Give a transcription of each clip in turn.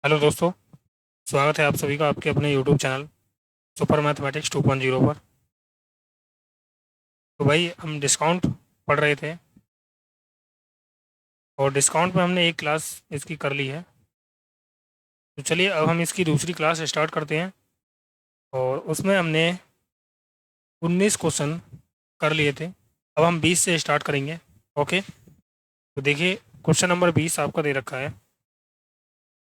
Hello दोस्तों। स्वागत है आप सभी का आपके अपने यूट्यूब चैनल सुपर मैथमेटिक्स 2.0 पर। तो भाई हम डिस्काउंट पढ़ रहे थे और डिस्काउंट में हमने एक क्लास इसकी कर ली है। तो चलिए अब हम इसकी दूसरी क्लास स्टार्ट करते हैं और उसमें हमने 19 क्वेश्चन कर लिए थे। अब हम 20 से स्टार्ट करेंगे। ओके, तो देखिए क्वेश्चन नंबर 20 आपका दे रखा है।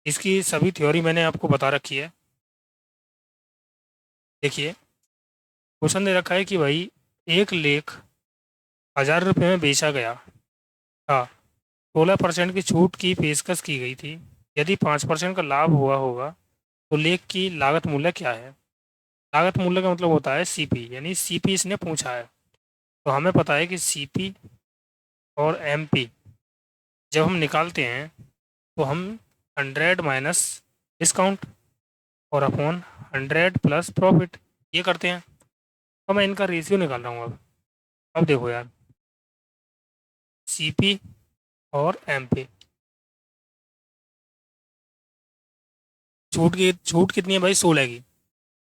इसकी सभी थ्योरी मैंने आपको बता रखी है। देखिए क्वेश्चन दे रखा है कि भाई एक लेख 1000 रुपये में बेचा गया था। 16% की छूट की पेशकश की गई थी। यदि 5% का लाभ हुआ होगा तो लेख की लागत मूल्य क्या है। लागत मूल्य का मतलब होता है सीपी, यानी सीपी इसने पूछा है। तो हमें पता है कि सीपी और एमपी जब हम निकालते हैं तो हम 100 माइनस डिस्काउंट और अपॉन 100 प्लस प्रॉफिट ये करते हैं। तो मैं इनका रेशियो निकाल रहा हूँ अब देखो यार, सीपी और एमपी छूट कितनी है भाई, 16 की।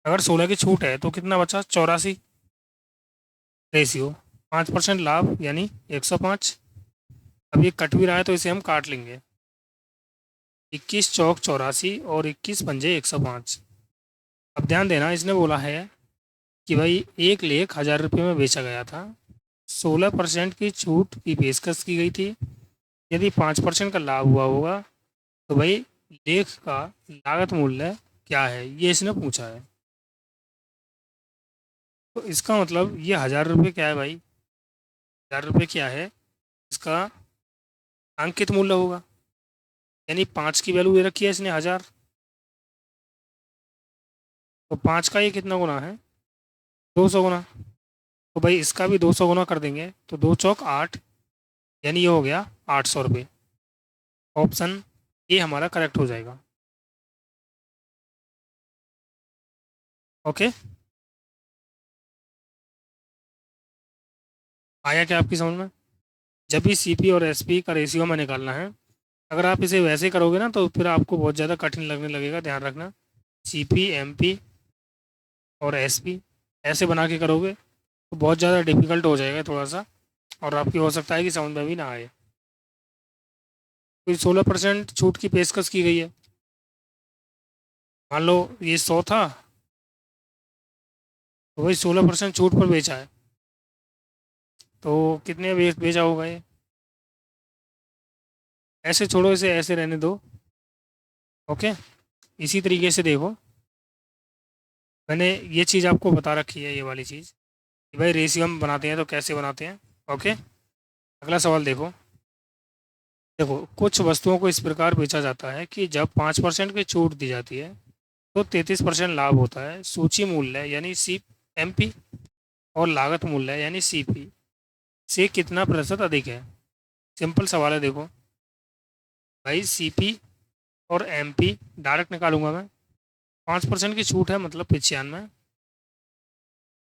अगर 16 की छूट है तो कितना बचा, 84। रेशियो 5% लाभ यानी 105। अब ये कट भी रहा है तो इसे हम काट लेंगे। 21 चौक 84 और 21 पंजे 105। अब ध्यान देना, इसने बोला है कि भाई एक लेख 1000 रुपये में बेचा गया था। 16% की छूट की पेशकश की गई थी। यदि 5% का लाभ हुआ होगा तो भाई लेख का लागत मूल्य क्या है, ये इसने पूछा है। तो इसका मतलब ये 1000 रुपये क्या है भाई, 1000 रुपये क्या है, इसका अंकित मूल्य होगा। यानी 5 की वैल्यू दे रखी है इसने 1000, तो 5 का ये कितना गुना है, 200 गुना। तो भाई इसका भी 200 गुना कर देंगे तो 2 चौक 8, यानी ये हो गया 800 रुपये। ऑप्शन ए हमारा करेक्ट हो जाएगा। ओके, आया क्या आपकी समझ में। जब भी सीपी और एसपी का रेशियो में निकालना है, अगर आप इसे वैसे करोगे ना तो फिर आपको बहुत ज़्यादा कठिन लगने लगेगा, ध्यान रखना। सीपी एमपी और एसपी ऐसे बना के करोगे तो बहुत ज़्यादा डिफिकल्ट हो जाएगा थोड़ा सा, और आपकी हो सकता है कि समझ में भी ना आए। तो 16% छूट की पेशकश की गई है। मान लो ये 100 था तो वही 16% छूट पर बेचा है, तो कितने बेचा होगा ये। ऐसे छोड़ो, इसे ऐसे रहने दो। ओके, इसी तरीके से देखो, मैंने ये चीज़ आपको बता रखी है, ये वाली चीज़ कि भाई रेशियो हम बनाते हैं तो कैसे बनाते हैं। ओके, अगला सवाल देखो। देखो कुछ वस्तुओं को इस प्रकार बेचा जाता है कि जब 5% की छूट दी जाती है तो 33% लाभ होता है। सूची मूल्य यानी सी एम पी और लागत मूल्य यानी सी पी से कितना प्रतिशत अधिक है। सिंपल सवाल है, देखो भाई सी पी और एम पी डायरेक्ट निकालूंगा मैं। 5% की छूट है मतलब 95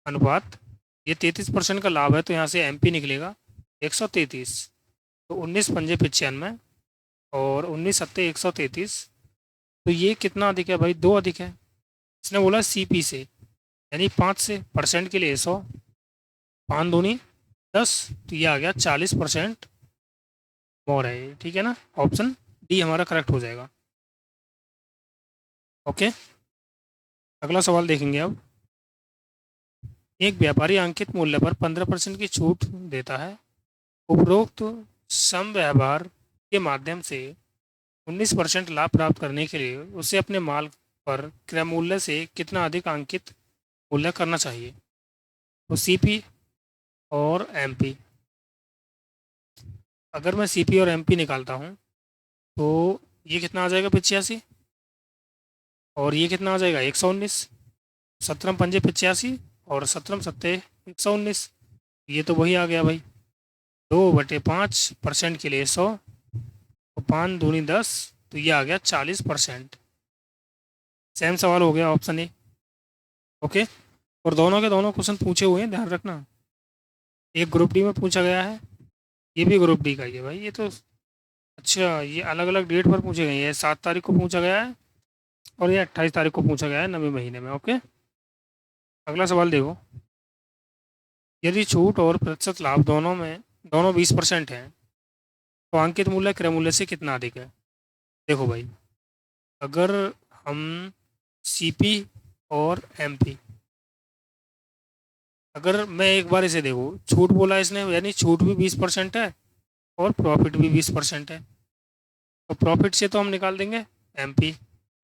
अनुपात ये 33% का लाभ है, तो यहाँ से एम पी निकलेगा 133। तो 19 पंजे 95 और 19 सत्ते 133। तो ये कितना अधिक है भाई, दो अधिक है। इसने बोला सी पी से, यानी 5 से, परसेंट के लिए 100, 5 दूनी 10, तो ये आ गया 40% मोर है ये, ठीक है ना। ऑप्शन डी हमारा करेक्ट हो जाएगा। ओके, अगला सवाल देखेंगे अब। एक व्यापारी अंकित मूल्य पर 15% की छूट देता है। उपरोक्त सम व्यवहार के माध्यम से 19% लाभ प्राप्त करने के लिए उसे अपने माल पर क्रय मूल्य से कितना अधिक अंकित मूल्य करना चाहिए। तो सीपी और एमपी, अगर मैं सीपी और एमपी निकालता हूँ तो ये कितना आ जाएगा, 85, और ये कितना आ जाएगा 119। 17 पंजे 85 और 17 सत्ते 119, ये तो वही आ गया भाई। 2/5 परसेंट के लिए 100 और 5 दूनी 10, तो ये आ गया 40%। सेम सवाल हो गया ऑप्शन ए। ओके, और दोनों के दोनों क्वेश्चन पूछे हुए हैं, ध्यान रखना। एक ग्रुप डी में पूछा गया है, ये भी ग्रुप डी का ही है भाई। ये तो अच्छा, ये अलग अलग डेट पर पूछे गए हैं। 7 तारीख को पूछा गया है और ये 28 तारीख को पूछा गया है 9वें महीने में। ओके, अगला सवाल देखो। यदि छूट और प्रतिशत लाभ दोनों 20% हैं तो अंकित मूल्य क्रय मूल्य से कितना अधिक है। देखो भाई, अगर हम सीपी और एमपी, अगर मैं एक बार इसे देखो, छूट बोला इसने, यानी छूट भी 20% है और प्रॉफिट भी 20% है। तो प्रॉफिट से तो हम निकाल देंगे एमपी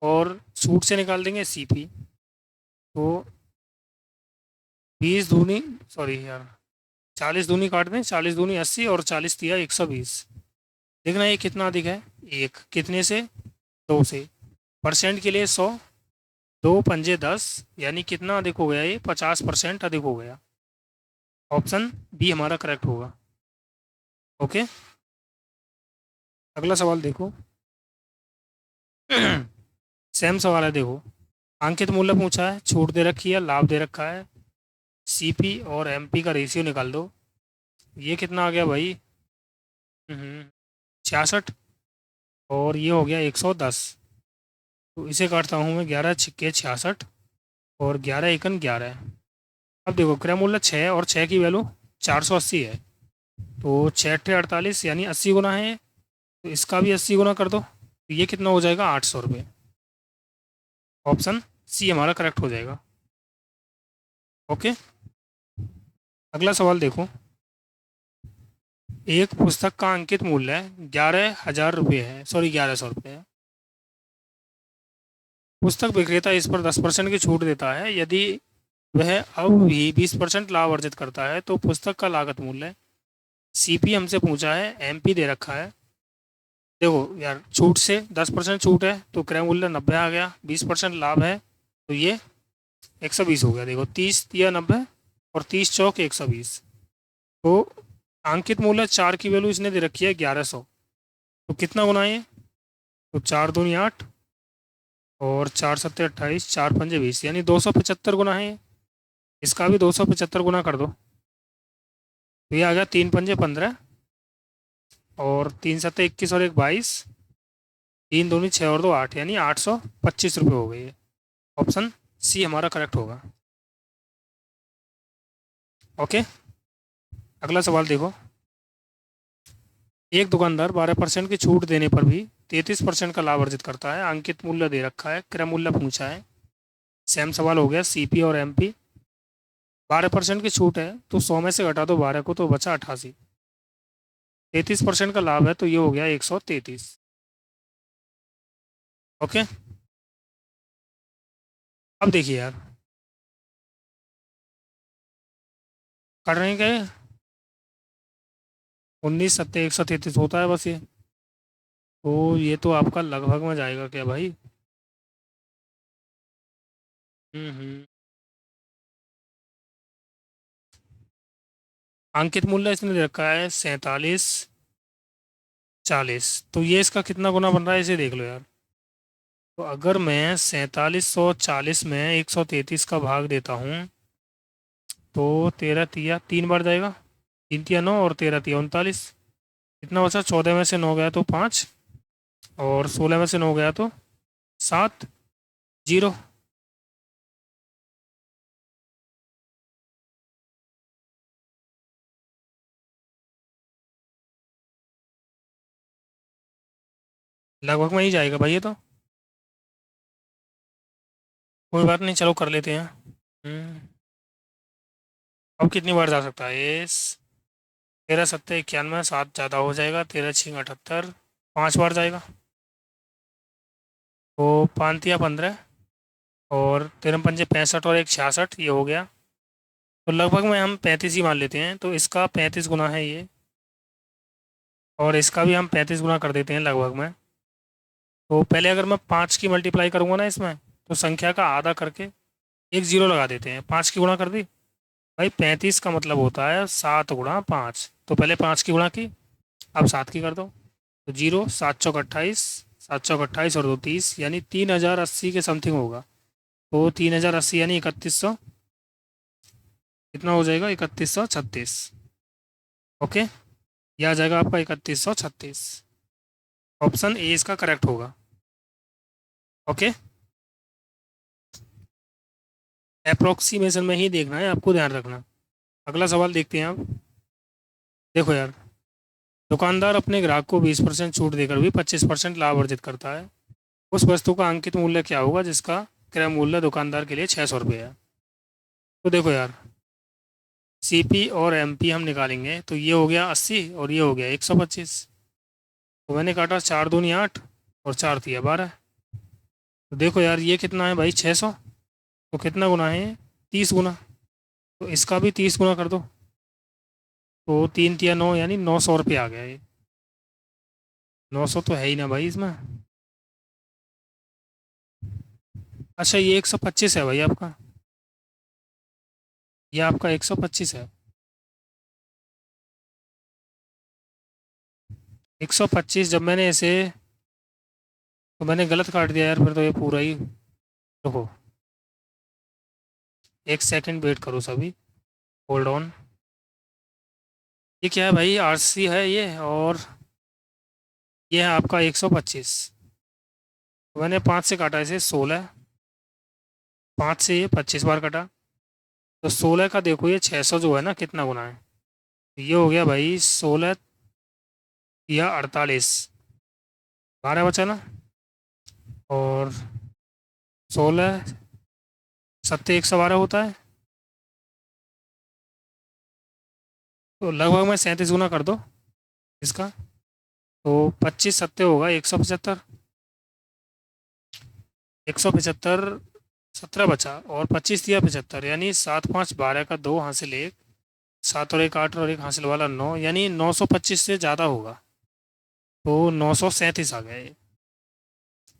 और छूट से निकाल देंगे सीपी। तो 20 दूनी, सॉरी यार, 40 दूनी काट दें, 40 दूनी 80 और 40 दिया 120। देखना ये कितना अधिक है, एक कितने से, 2 से। परसेंट के लिए 100, 2 पंजे 10, यानी कितना अधिक हो गया, ये 50% अधिक हो गया। ऑप्शन बी हमारा करेक्ट होगा। ओके, अगला सवाल देखो। सेम सवाल है, देखो। अंकित मूल्य पूछा है, छूट दे रखी है, लाभ दे रखा है, सीपी और एमपी का रेशियो निकाल दो। ये कितना आ गया भाई, 66, और ये हो गया 110। तो इसे काटता हूँ मैं, 11 छिक्के 66 और 11 एकन 11। अब देखो, क्रय मूल्य 6 और 6 की वैल्यू 480 है। तो 6 × 48 यानी 80 गुना है, तो इसका भी 80 गुना कर दो, तो ये कितना हो जाएगा, 800 रुपये। ऑप्शन सी हमारा करेक्ट हो जाएगा। ओके, अगला सवाल देखो। एक पुस्तक का अंकित मूल्य 11,000 रुपये है, सॉरी 1100 रुपये है। पुस्तक विक्रेता इस पर 10% की छूट देता है। यदि वह अब भी 20% लाभ अर्जित करता है तो पुस्तक का लागत मूल्य, सीपी हमसे पूछा है, एमपी दे रखा है। देखो यार, छूट से 10% छूट है तो क्रय मूल्य 90 आ गया, 20% लाभ है तो ये 120 हो गया। देखो 30 या 90 और 30 चौक 120। तो अंकित मूल्य 4 की वैल्यू इसने दे रखी है 1100। तो कितना गुना है, तो 4 दूनी 8 और 4 सत्ते 28, 4 पंजे 20, यानी 275 गुना है। इसका भी 275 गुना कर दो, तो ये आ गया 3 पंजे 15 और 3 सत्ते 21 और 1 22, 3 दूनी 6 और 2 8, यानी 825 रुपये हो गए। ऑप्शन सी हमारा करेक्ट होगा। ओके, अगला सवाल देखो। एक दुकानदार 12% की छूट देने पर भी 33% का लाभ अर्जित करता है। अंकित मूल्य दे रखा है, क्रय मूल्य पूछा है। सेम सवाल हो गया, सीपी और एमपी। 12% की छूट है तो 100 में से घटा दो 12 को, तो बचा 88। 33% का लाभ है तो ये हो गया 133। ओके, अब देखिए यार, कर रहे हैं क्या, 19 सत्ते 133 होता है बस ये। तो ये तो आपका लगभग में जाएगा क्या भाई। हम्म। अंकित मूल्य इसने दे रखा है 4740। तो ये इसका कितना गुना बन रहा है, इसे देख लो यार। तो अगर मैं 4740 में 133 का भाग देता हूँ तो 13 तिया 3 बार जाएगा, 3 तिया 9 और 13 तिया 39। कितना बचा, 14 में से 9 गया तो 5 और 16 में से 9 गया तो 7, 0। लगभग में ही जाएगा भाई ये तो। कोई बात नहीं, चलो कर लेते हैं। हम्म, अब कितनी बार जा सकता है ये, 13 सत्ते 91, 7 ज़्यादा हो जाएगा, 13 छिंग 78, 5 बार जाएगा। तो 5 तिया 15 और 13 पंजे 65 और 1 66, ये हो गया। तो लगभग में हम 35 ही मान लेते हैं, तो इसका 35 गुना है ये, और इसका भी हम 35 गुना कर देते हैं लगभग में। तो पहले अगर मैं 5 की मल्टीप्लाई करूँगा ना इसमें, तो संख्या का आधा करके एक जीरो लगा देते हैं, 5 की गुणा कर दी भाई। 35 का मतलब होता है 7 × 5। तो पहले 5 की गुणा की, अब 7 की कर दो, तो 0, 7 चौक 28, 7 चौक 28 और 2 30, यानी 3080 के समथिंग होगा। तो 3080 यानी 3100, कितना हो जाएगा, 3136। ओके, यह आ जाएगा आपका 3136। ऑप्शन ए इसका करेक्ट होगा। ओके, अप्रोक्सीमेशन में ही देखना है आपको, ध्यान रखना। अगला सवाल देखते हैं आप। देखो यार, दुकानदार अपने ग्राहक को 20% छूट देकर भी 25% लाभ अर्जित करता है। उस वस्तु का अंकित मूल्य क्या होगा जिसका क्रय मूल्य दुकानदार के लिए 600 रुपये है? तो देखो यार, सीपी और एमपी हम निकालेंगे तो ये हो गया 80 और ये हो गया 125। तो मैंने काटा 4 दूनी 8 और 4 तिया 12। तो देखो यार, ये कितना है भाई, 600। तो कितना गुना है, 30 गुना। तो इसका भी 30 गुना कर दो। तो 3 तिया 9, यानी 900 रुपये आ गया ये। 900 तो है ही ना भाई इसमें। अच्छा, ये 125 है भाई आपका। ये आपका 125 है। 125 जब मैंने ऐसे, तो मैंने गलत काट दिया यार, फिर तो ये पूरा ही। देखो, एक सेकंड वेट करो सभी, होल्ड ऑन। ये क्या है भाई, आरसी है ये, और ये है आपका 125। तो मैंने 5 से काटा इसे 16, 5 से ये 25 बार कटा। तो 16 का देखो, ये 600 जो है ना, कितना गुना है। तो ये हो गया भाई 16 या 48, 12 बचा ना। और 16 सत्ते 112 होता है। तो लगभग में 37 गुना कर दो इसका। तो 25 सत्ते होगा 175। 175, 17 बचा, और 25 दिया 75, यानी 7 5 12 का 2 हासिल 1, 7 और 1 8 और 1 हासिल वाला 9, यानी 925 से ज़्यादा होगा। तो 937 आ गया ये।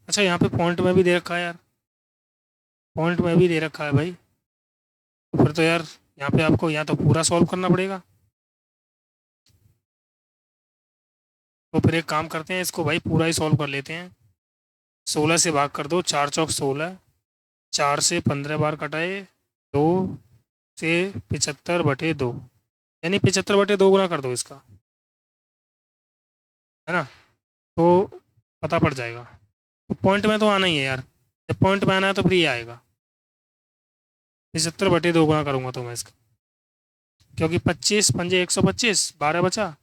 अच्छा, यहाँ पे पॉइंट में भी दे रखा है यार, पॉइंट में भी दे रखा है भाई। तो फिर तो यार, यहाँ पे आपको या तो पूरा सॉल्व करना पड़ेगा। तो फिर एक काम करते हैं, इसको भाई पूरा ही सॉल्व कर लेते हैं। 16 से भाग कर दो, 4 चौक 16, 4 से 15 बार कटाए, 2 से 75/2, यानी 75/2 गुना कर दो इसका, है ना। तो पता पड़ जाएगा। तो पॉइंट में तो आना ही है यार, जब पॉइंट में आना है तो फिर ये आएगा। 75/2 गुना करूँगा तो मैं इसका, क्योंकि 25 पंजे 125, 12 बचा,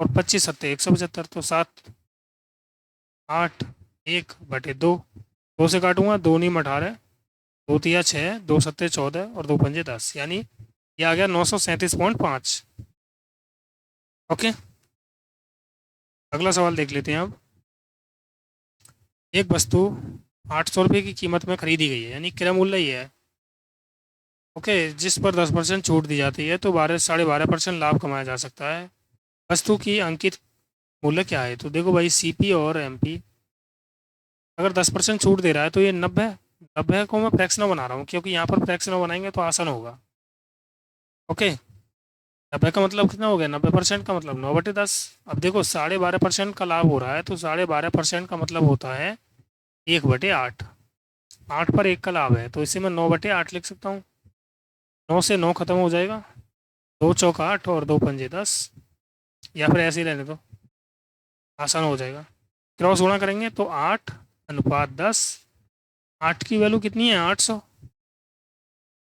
और 25 सत्ते 175, तो 7 8 1/2। 2 से काटूंगा, 2 नीम 18, 2 तिया 6, 2 सत्ते 14 और 2 पंजे 10, यानी ये आ गया 937.5। ओके, अगला सवाल देख लेते हैं अब। एक वस्तु 800 रुपये की कीमत में खरीदी गई है, यानी क्रय मूल्य ये है। ओके, जिस पर 10% छूट दी जाती है तो 12.5% लाभ कमाया जा सकता है। वस्तु की अंकित मूल्य क्या है? तो देखो भाई, सीपी और एमपी अगर 10% छूट दे रहा है तो ये 90, 90 को मैं फ्रैक्शनल बना रहा हूँ, क्योंकि यहाँ पर फ्रैक्शनल बनाएंगे तो आसान होगा। ओके, 90 का मतलब कितना हो गया, 90% का मतलब 9/10। अब देखो, 12.5% का लाभ हो रहा है, तो 12.5% का मतलब होता है 1/8। 8 पर 1 का लाभ है, तो इसे मैं 9/8 लिख सकता हूँ। 9 से 9 खत्म हो जाएगा, 2 चौक 8 और 2 पंजे 10, या फिर ऐसे ही रहने दो, आसान हो जाएगा। क्रॉस गुणा करेंगे तो 8/10। 8 की वैल्यू कितनी है, 800।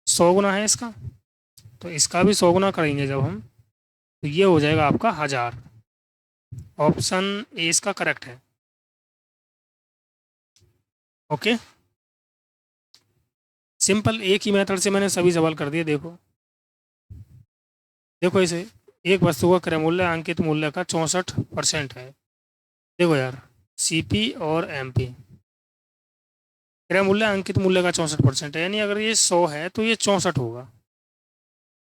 100 गुना है इसका, तो इसका भी 100 गुना करेंगे जब हम, तो ये हो जाएगा आपका 1000। ऑप्शन ए इसका करेक्ट है। ओके, सिंपल एक ही मेथड से मैंने सभी सवाल कर दिए। देखो देखो इसे, एक वस्तु का क्रय मूल्य अंकित मूल्य का 64% है। देखो यार, सीपी और एमपी क्रय मूल्य अंकित मूल्य का 64% है, यानी अगर ये 100 है तो ये 64 होगा।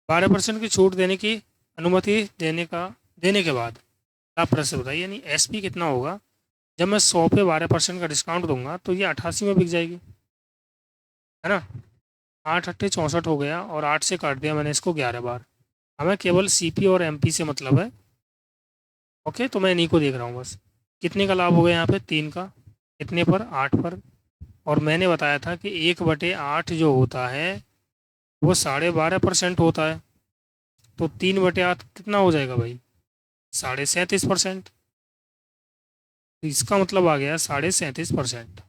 12% की छूट देने की अनुमति देने के बाद आप प्रश्न बताइए, यानी एसपी कितना होगा जब मैं 100 पे 12% का डिस्काउंट दूंगा, तो ये 88 में बिक जाएगी, है ना। 8 अट्ठे 64 हो गया, और 8 से काट दिया मैंने इसको 11 बार। हमें केवल सीपी और एमपी से मतलब है। ओके, तो मैं इन्हीं को देख रहा हूँ बस। कितने का लाभ हो गया यहाँ पे, 3 का। कितने पर, 8 पर। और मैंने बताया था कि 1/8 जो होता है वो 12.5% होता है। तो 3/8 कितना हो जाएगा भाई, 37.5%। तो इसका मतलब आ गया 37.5%।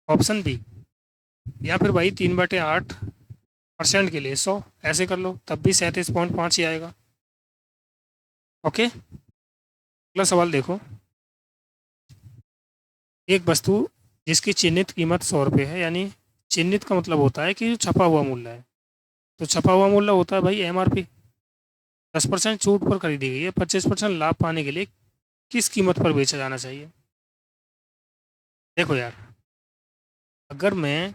Option B. या फिर भाई 3/8% के लिए 100 ऐसे कर लो, तब भी 37.5 ही आएगा। ओके, अगला सवाल देखो। एक वस्तु जिसकी चिन्हित कीमत 100 रुपये है, यानी चिन्हित का मतलब होता है कि जो छपा हुआ मूल्य है, तो छपा हुआ मूल्य होता है भाई MRP। 10% छूट पर खरीदी गई है, 25% लाभ पाने के लिए किस कीमत पर बेचा जाना चाहिए? देखो यार, अगर मैं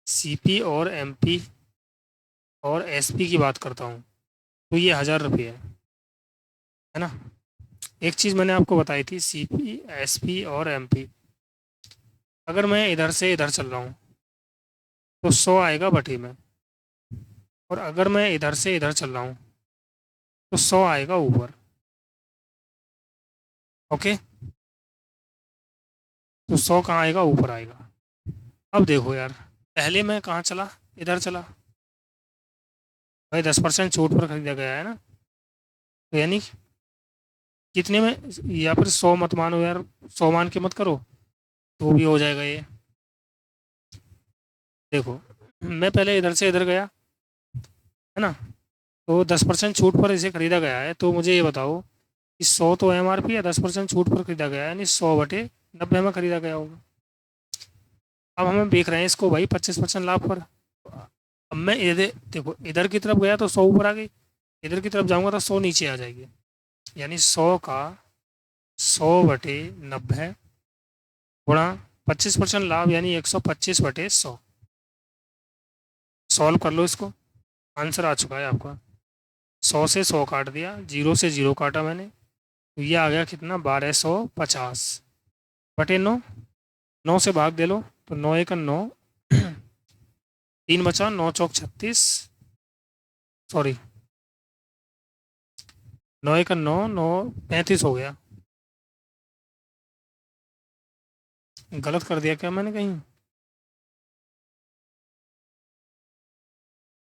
CP और MP और SP की बात करता हूँ तो ये 1000 रुपये है ना। एक चीज़ मैंने आपको बताई थी, CP SP और MP। अगर मैं इधर से इधर चल रहा हूँ तो 100 आएगा बटे में, और अगर मैं इधर से इधर चल रहा हूँ तो 100 आएगा ऊपर। ओके, तो 100 कहाँ आएगा? ऊपर आएगा। अब देखो यार, पहले मैं कहाँ चला? इधर चला भाई, 10% छूट पर खरीदा गया है ना, तो यानी कितने में? या फिर 100 मत मानो यार, 100 मान के मत करो, तो भी हो जाएगा ये। देखो, मैं पहले इधर से इधर गया है ना, तो 10% छूट पर इसे खरीदा गया है, तो मुझे ये बताओ कि 100 तो MRP है, 10% छूट पर खरीदा गया है, यानी 100/90 में खरीदा गया होगा। अब हमें देख रहे हैं इसको भाई 25% लाभ पर। अब मैं इधर देखो, इधर की तरफ गया तो 100 ऊपर आ गई, इधर की तरफ जाऊंगा तो 100 नीचे आ जाएगी, यानी 100 का 100/90 गुणा 25% लाभ, यानी 125/100। सॉल्व कर लो इसको, आंसर आ चुका है आपका। 100 से 100 काट दिया, 0 से 0 काटा मैंने, तो ये आ गया कितना? 1250/9। 9 से भाग दे लो तो 9 1 9, 3 बचा, 9 चौक 36, सॉरी 9 1 9, 9 35 हो गया। गलत कर दिया क्या मैंने कहीं?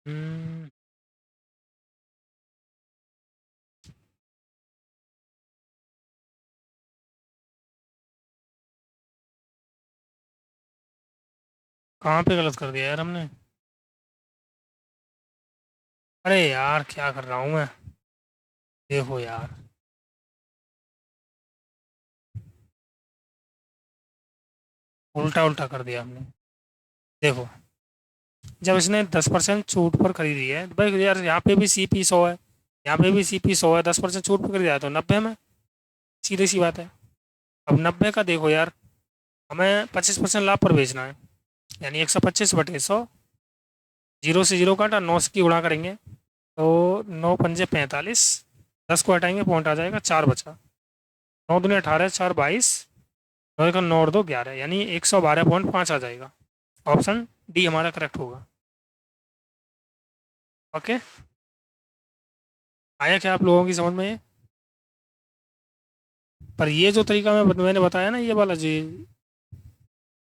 हम्म, कहाँ पे गलत कर दिया यार हमने? अरे यार, क्या कर रहा हूँ मैं? देखो यार, उल्टा उल्टा कर दिया हमने। देखो, जब इसने 10% छूट पर खरीदी है, तो भाई यार यहाँ पे भी CP 100 है, यहाँ पे भी CP 100 है, 10% छूट पर खरीदा है तो 90 में, सीधी सी बात है। अब 90 का देखो यार, हमें 25% लाभ पर बेचना है, यानी 125/100। 0 से 0 काटा, 9 से की गुणा करेंगे तो 9 पंजे 45, 10 को हटाएंगे पॉइंट आ जाएगा, 4 बचा। 9 दूनी 18, 4 22, 9 का 9 और 2 11, यानी 112.5 आ जाएगा। ऑप्शन डी हमारा करेक्ट होगा। ओके, आया क्या आप लोगों की समझ में ये? पर ये जो तरीका मैंने बताया ना, ये वाला जी,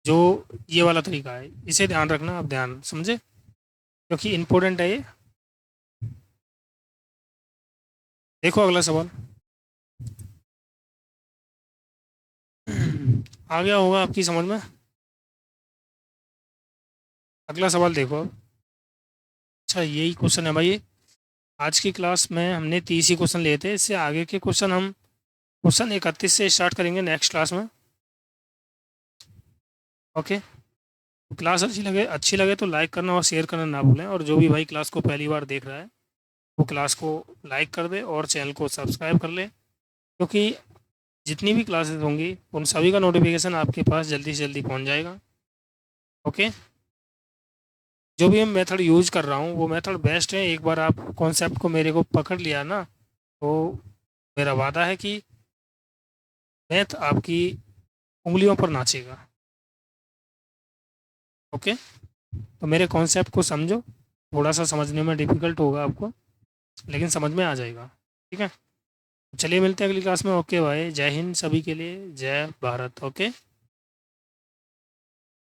जो ये वाला तरीका है, इसे ध्यान रखना, आप ध्यान समझे, क्योंकि इम्पोर्टेंट है ये। देखो अगला सवाल। आ गया होगा आपकी समझ में। अगला सवाल देखो। अच्छा, यही क्वेश्चन है भाई। आज की क्लास में हमने 30 ही क्वेश्चन लिए थे, इससे आगे के क्वेश्चन हम क्वेश्चन 31 से स्टार्ट करेंगे नेक्स्ट क्लास में। ओके, तो क्लास अच्छी लगे तो लाइक करना और शेयर करना ना भूलें, और जो भी भाई क्लास को पहली बार देख रहा है वो क्लास को लाइक कर दे और चैनल को सब्सक्राइब कर ले, क्योंकि जितनी भी क्लासेस होंगी उन सभी का नोटिफिकेशन आपके पास जल्दी से जल्दी पहुंच जाएगा। ओके, जो भी मैं मेथड यूज़ कर रहा हूँ वो मेथड बेस्ट है। एक बार आप कॉन्सेप्ट को मेरे को पकड़ लिया ना, तो मेरा वादा है कि मैथ आपकी उंगलियों पर नाचेगा। ओके, तो मेरे कॉन्सेप्ट को समझो, थोड़ा सा समझने में डिफ़िकल्ट होगा आपको, लेकिन समझ में आ जाएगा। ठीक है, चलिए मिलते हैं अगली क्लास में। ओके भाई, जय हिंद सभी के लिए, जय भारत। ओके।